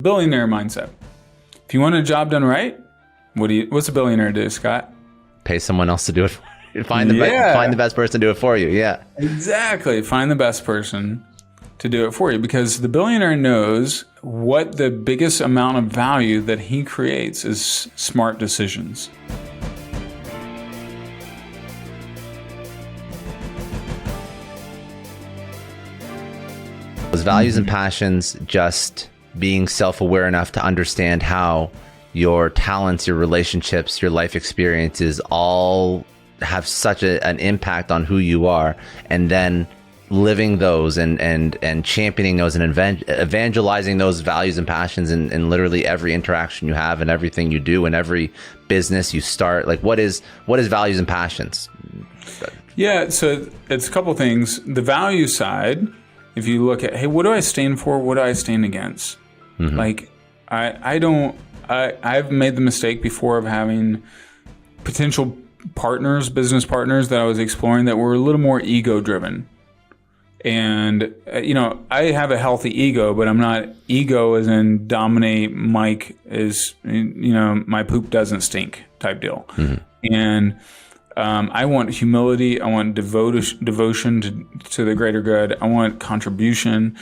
Billionaire mindset. If you want a job done right, what's a billionaire do, Scott? Pay someone else to do it for you. Find the best person to do it for you. Yeah. Exactly. Find the best person to do it for you, because the billionaire knows what the biggest amount of value that he creates is smart decisions. Those values and passions, just being self-aware enough to understand how your talents, your relationships, your life experiences all have such an impact on who you are, and then living those and championing those and evangelizing those values and passions in literally every interaction you have and everything you do and every business you start. Like, what is values and passions? Yeah, so it's a couple things. The value side, if you look at, hey, what do I stand for? What do I stand against? Mm-hmm. Like, I've made the mistake before of having potential partners, business partners that I was exploring that were a little more ego driven. And, I have a healthy ego, but I'm not ego as in dominate, Mike is, my poop doesn't stink type deal. Mm-hmm. And I want humility. I want devotion to the greater good. I want contribution,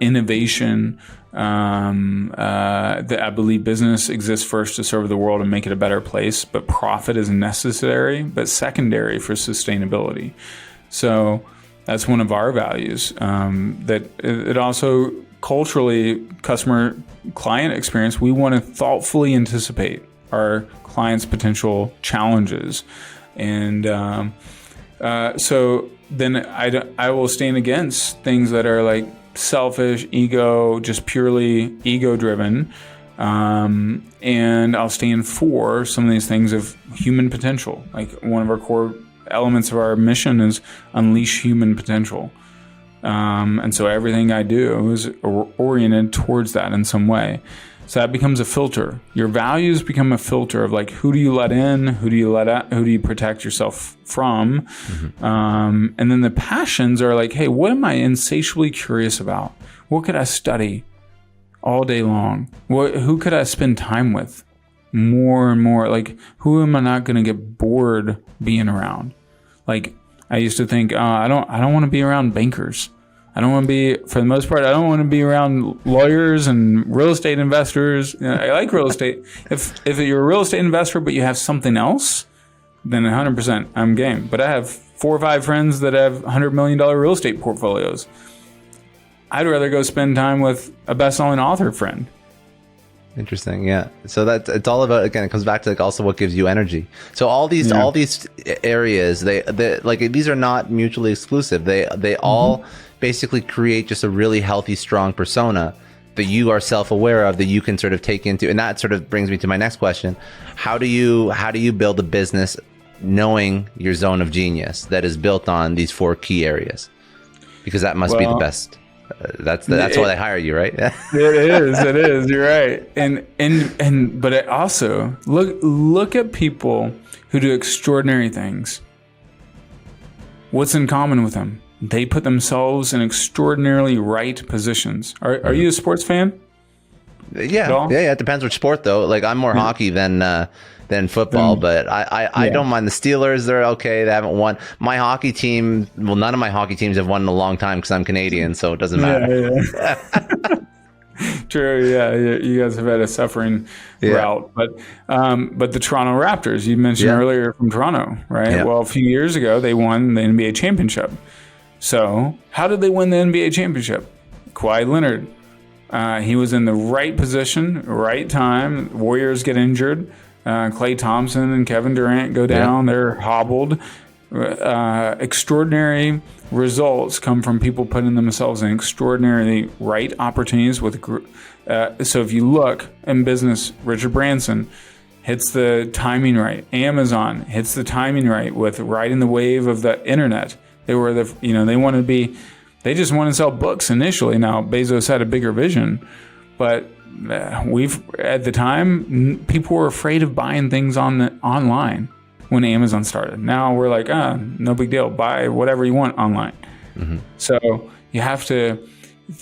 innovation. That I believe business exists first to serve the world and make it a better place, but profit is necessary, but secondary for sustainability. So that's one of our values. That it also culturally, customer client experience, we want to thoughtfully anticipate our clients' potential challenges. And so then I will stand against things that are like selfish, ego, just purely ego driven. And I'll stand for some of these things of human potential. Like, one of our core elements of our mission is unleash human potential. And so everything I do is oriented towards that in some way. So that becomes a filter. Your values become a filter of like, who do you let in? Who do you let out? Who do you protect yourself from? Mm-hmm. And then the passions are like, hey, what am I insatiably curious about? What could I study all day long? Who could I spend time with more and more? Like, who am I not going to get bored being around? Like, I used to think, I don't want to be around bankers. I don't want to be, for the most part, I don't want to be around lawyers and real estate investors. I like real estate. If you're a real estate investor, but you have something else, then 100% I'm game. But I have 4 or 5 friends that have $100 million real estate portfolios. I'd rather go spend time with a best-selling author friend. Interesting. Yeah. So it's all about, again, it comes back to like also what gives you energy. So all these areas, they like, these are not mutually exclusive. They all basically create just a really healthy, strong persona that you are self-aware of, that you can sort of take into. And that sort of brings me to my next question. How do you build a business knowing your zone of genius that is built on these 4 key areas? Because that must be the best. That's why they hire you, right? It is. You're right. But it also look at people who do extraordinary things. What's in common with them? They put themselves in extraordinarily right positions. Are you a sports fan? Yeah. It depends which sport though. Like, I'm more hockey than football, but I don't mind the Steelers. They're okay. They haven't won. My hockey team, well, none of my hockey teams have won in a long time because I'm Canadian, so it doesn't matter. Yeah. True. Yeah. You guys have had a suffering route, but the Toronto Raptors, you mentioned earlier from Toronto, right? Yeah. Well, a few years ago, they won the NBA championship. So how did they win the NBA championship? Kawhi Leonard. He was in the right position, right time. Warriors get injured. Klay Thompson and Kevin Durant go down. Yeah. They're hobbled. Extraordinary results come from people putting themselves in extraordinarily right opportunities. So if you look in business, Richard Branson hits the timing right. Amazon hits the timing right with riding the wave of the internet. They were they just want to sell books initially. Now, Bezos had a bigger vision, but at the time, people were afraid of buying things online when Amazon started. Now we're like, no big deal. Buy whatever you want online. Mm-hmm. So you have to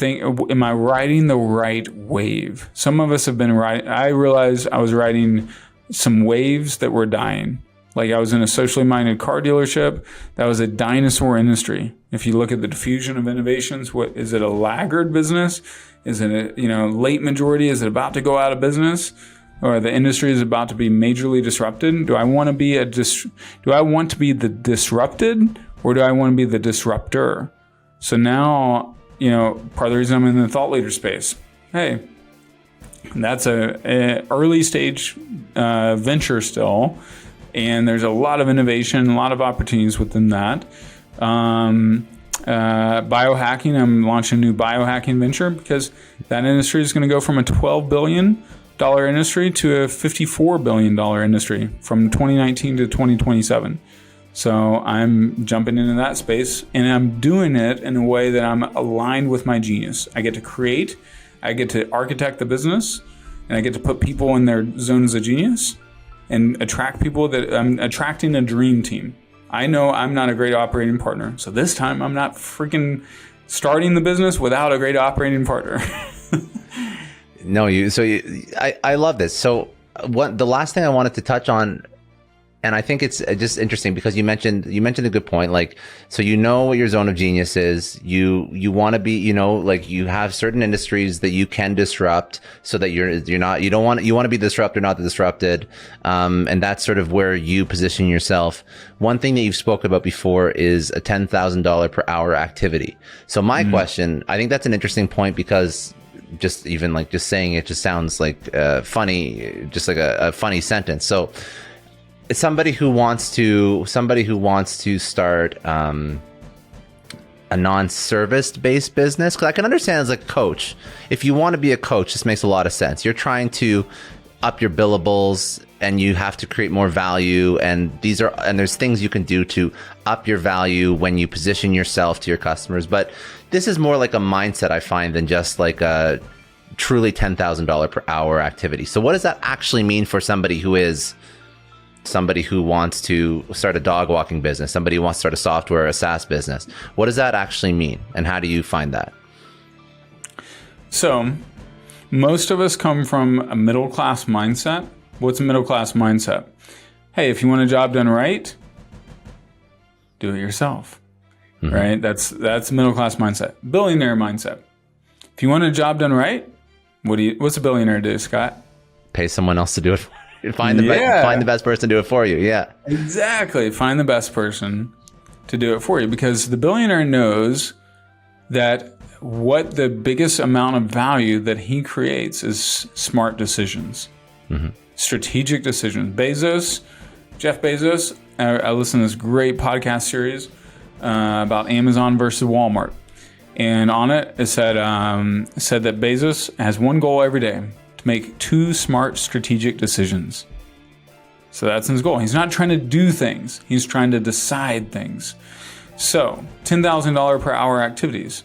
am I riding the right wave? Some of us have been riding. I realized I was riding some waves that were dying. Like I was in a socially minded car dealership. That was a dinosaur industry. If you look at the diffusion of innovations, what is it, a laggard business? Is it a late majority? Is it about to go out of business? Or the industry is about to be majorly disrupted? Do I want to be the disrupted, or do I want to be the disruptor? So now, part of the reason I'm in the thought leader space. Hey, that's a early stage venture still. And there's a lot of innovation, a lot of opportunities within that. Biohacking, I'm launching a new biohacking venture because that industry is going to go from a $12 billion industry to a $54 billion industry from 2019 to 2027. So I'm jumping into that space, and I'm doing it in a way that I'm aligned with my genius. I get to create, I get to architect the business, and I get to put people in their zones of genius and attract people that I'm attracting a dream team. I know I'm not a great operating partner. So this time I'm not freaking starting the business without a great operating partner. I love this. So the last thing I wanted to touch on, and I think it's just interesting because you mentioned a good point. Like, so what your zone of genius is. You want to be, you have certain industries that you can disrupt, so that you want to be the disruptor, not the disrupted. And that's sort of where you position yourself. One thing that you've spoken about before is a $10,000 per hour activity. So my question, I think that's an interesting point because just saying it just sounds like funny, just like a funny sentence. So somebody who wants to start a non-service based business, because I can understand as a coach, if you want to be a coach, this makes a lot of sense. You're trying to up your billables and you have to create more value, and there's things you can do to up your value when you position yourself to your customers. But this is more like a mindset, I find, than just like a truly $10,000 per hour activity. So what does that actually mean for somebody who wants to start a dog walking business, somebody who wants to start a software, a SaaS business? What does that actually mean? And how do you find that? So most of us come from a middle-class mindset. What's a middle-class mindset? Hey, if you want a job done right, do it yourself, right? That's middle-class mindset. Billionaire mindset. If you want a job done right, what's a billionaire do, Scott? Pay someone else to do it. Find the best person to do it for you. Yeah, exactly. Find the best person to do it for you, because the billionaire knows that what the biggest amount of value that he creates is smart decisions, strategic decisions. Jeff Bezos, I listened to this great podcast series about Amazon versus Walmart, and on it said that Bezos has one goal every day: make 2 smart strategic decisions. So that's his goal. He's not trying to do things. He's trying to decide things. So $10,000 per hour activities,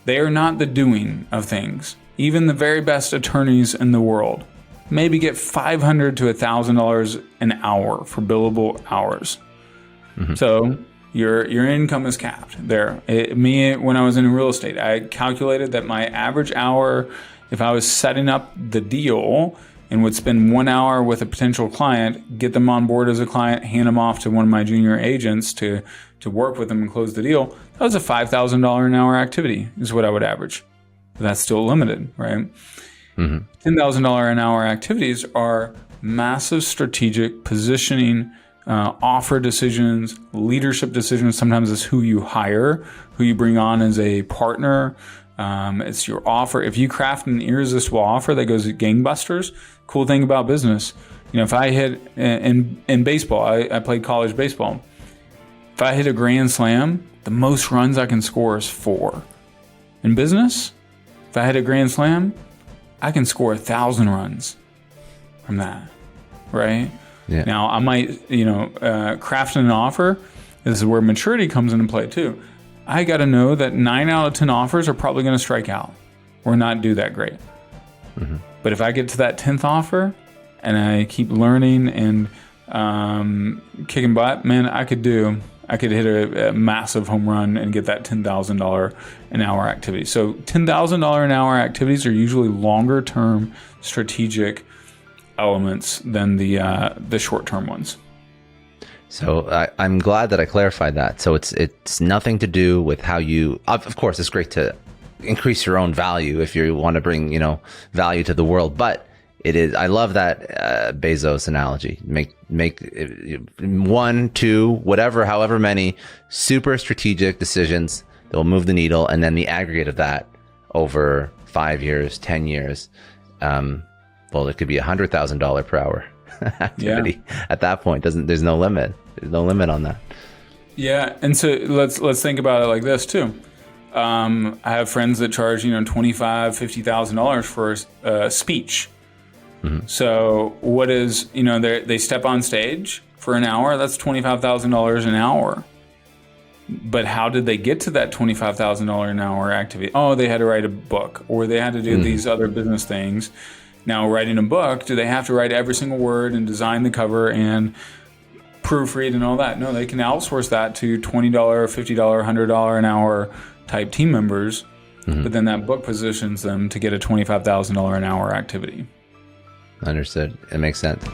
they are not the doing of things. Even the very best attorneys in the world maybe get $500 to $1,000 an hour for billable hours. So your income is capped there. When I was in real estate, I calculated that my average hour, if I was setting up the deal and would spend 1 hour with a potential client, get them on board as a client, hand them off to one of my junior agents to work with them and close the deal, that was a $5,000 an hour activity is what I would average. But that's still limited, right? $10,000 an hour activities are massive strategic positioning, offer decisions, leadership decisions. Sometimes it's who you hire, who you bring on as a partner. It's your offer. If you craft an irresistible offer that goes gangbusters, cool thing about business, if I hit in baseball, I played college baseball. If I hit a grand slam, the most runs I can score is 4. In business, if I hit a grand slam, I can score 1,000 runs from that, right? Yeah. Now I might, craft an offer. This is where maturity comes into play too. I got to know that 9 out of 10 offers are probably going to strike out or not do that great. But if I get to that 10th offer and I keep learning and kicking butt, man, I could do I could hit a massive home run and get that $10,000 an hour activity. So $10,000 an hour activities are usually longer term strategic elements than the short term ones. So I'm glad that I clarified that. So it's nothing to do with how you. Of course, it's great to increase your own value if you want to bring value to the world, but it is. I love that Bezos analogy. Make 1, 2, whatever, however many super strategic decisions that will move the needle, and then the aggregate of that over 5 years, 10 years. Well, it could be $100,000 per hour activity. At that point. There's no limit. There's no limit on that. Yeah, and so let's think about it like this too. I have friends that charge $25,000, $50,000 for a speech. Mm-hmm. So what is they step on stage for an hour? That's $25,000 an hour. But how did they get to that $25,000 an hour activity? Oh, they had to write a book, or they had to do these other business things. Now, writing a book, do they have to write every single word and design the cover and proofread and all that? No, they can outsource that to $20, $50, $100 an hour type team members. Mm-hmm. But then that book positions them to get a $25,000 an hour activity. Understood. It makes sense.